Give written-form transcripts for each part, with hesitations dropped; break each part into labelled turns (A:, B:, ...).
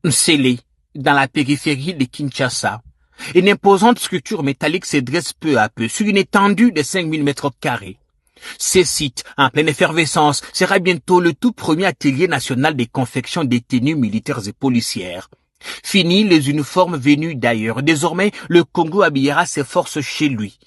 A: Scellée dans la périphérie de Kinshasa, une imposante structure métallique se dresse peu à peu sur une étendue de 5000 mètres carrés. Ce site, en pleine effervescence, sera bientôt le tout premier atelier national de confection des tenues militaires et policières. Fini les uniformes venus d'ailleurs. Désormais, le Congo habillera ses forces chez lui,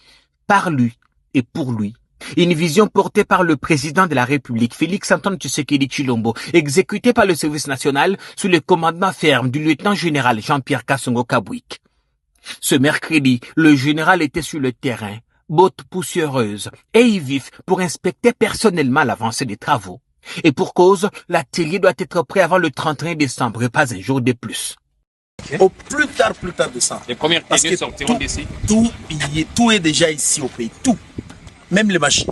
A: par lui et pour lui. Une vision portée par le président de la République, Félix-Antoine Tshisekedi Tshilombo, exécutée par le service national sous le commandement ferme du lieutenant-général Jean-Pierre Kassongo Kabwik. Ce mercredi, le général était sur le terrain, bottes poussiéreuses et vif pour inspecter personnellement l'avancée des travaux. Et pour cause, l'atelier doit être prêt avant le 31 décembre et pas un jour de plus.
B: Au plus tard décembre.
C: Les premières tenues sortiront d'ici.
B: Tout est déjà ici au pays. Tout. Même les machines.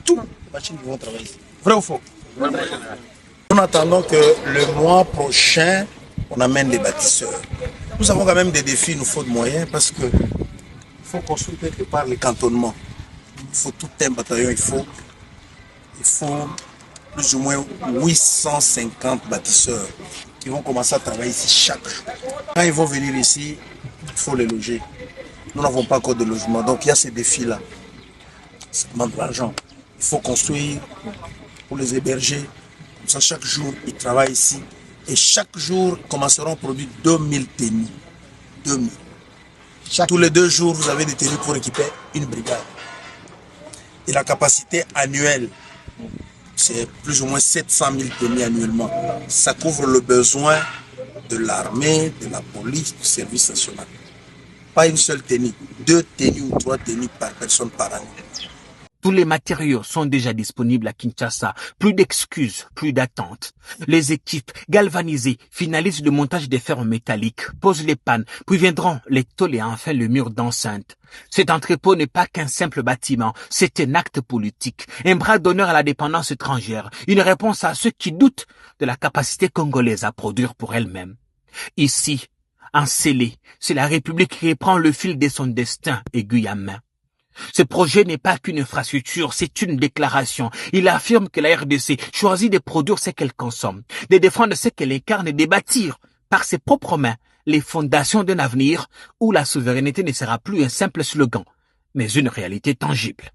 B: Tout. Les machines vont travailler ici. Vrai ou faux? Nous attendons que le mois prochain, on amène des bâtisseurs. Nous avons quand même des défis, il nous faut de moyens parce que il faut construire quelque part les cantonnements. Il faut tout un bataillon, il faut plus ou moins 850 bâtisseurs qui vont commencer à travailler ici chaque jour. Quand ils vont venir ici, il faut les loger. Nous n'avons pas encore de logement, donc il y a ces défis-là. Ça demande de l'argent. Il faut construire pour les héberger. Comme ça, chaque jour, ils travaillent ici. Et chaque jour, ils commenceront à produire 2000 tenues. 2000. Tous les 2 jours, vous avez des tenues pour équiper une brigade. Et la capacité annuelle, c'est plus ou moins 700 000 tenues annuellement. Ça couvre le besoin de l'armée, de la police, du service national. Pas une seule tenue, 2 tenues ou 3 tenues par personne par année.
A: Tous les matériaux sont déjà disponibles à Kinshasa. Plus d'excuses, plus d'attentes. Les équipes galvanisées finalisent le montage des fermes métalliques, posent les pannes, puis viendront les tôles et enfin le mur d'enceinte. Cet entrepôt n'est pas qu'un simple bâtiment, c'est un acte politique, un bras d'honneur à la dépendance étrangère, une réponse à ceux qui doutent de la capacité congolaise à produire pour elle-même. Ici, en scellé, c'est la République qui reprend le fil de son destin aiguille à main. Ce projet n'est pas qu'une infrastructure, c'est une déclaration. Il affirme que la RDC choisit de produire ce qu'elle consomme, de défendre ce qu'elle incarne et de bâtir, par ses propres mains, les fondations d'un avenir où la souveraineté ne sera plus un simple slogan, mais une réalité tangible.